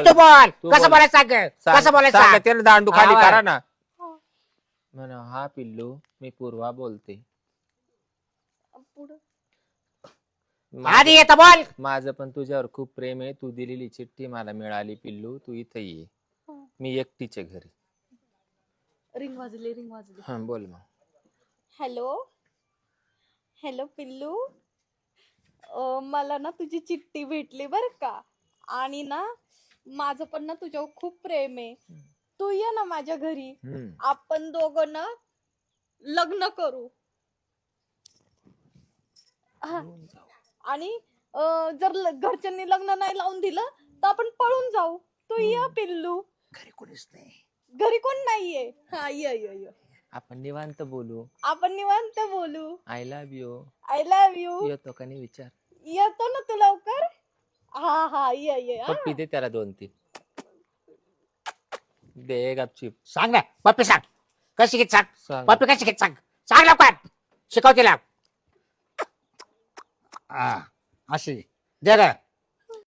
तू बोल तू कसं बोल. बोलायचं सांग कसं बोलायचं सांग. त्याला दांडू खाली हा, करा ना. म्हणा हा पिल्लू मी पूर्वा बोलते. पुढं आधी येतं बोल. माझं पण तुझ्यावर खूप प्रेम आहे. तू दिलेली चिठ्ठी मला मिळाली पिल्लू. तू इथे ये. मी एकटीचे घरी. रिंग वाजली रिंग वाजली. हा बोल मग. हॅलो हॅलो पिल्लू, मला ना तुझी चिठ्ठी भेटली बर का. आणि ना माझं पण ना तुझ्यावर खूप प्रेम आहे. तू ये ना माझ्या घरी. आपण दोघं ना लग्न करू. हा. आणि जर घरच्यांनी लग्न नाही लावून दिलं तर आपण पळून जाऊ. तू ये पिल्लू. घरी कोणीच नाही. घरी कोण नाहीये. हा ये ये ये. आपण निवांत बोलू. आपण निवांत बोलू. I love you. I love you. येतो का नाही विचार. येतो ना तू लवकर. हा हा ये ये. पप्पी दे त्याला 2-3 दे गपचिप. सांग ना पप्पी सांग कशी घेत सांग. सांग. पप्पी कशी घेत सांग. सांग लवकर शिकव तिला. अशी दे ग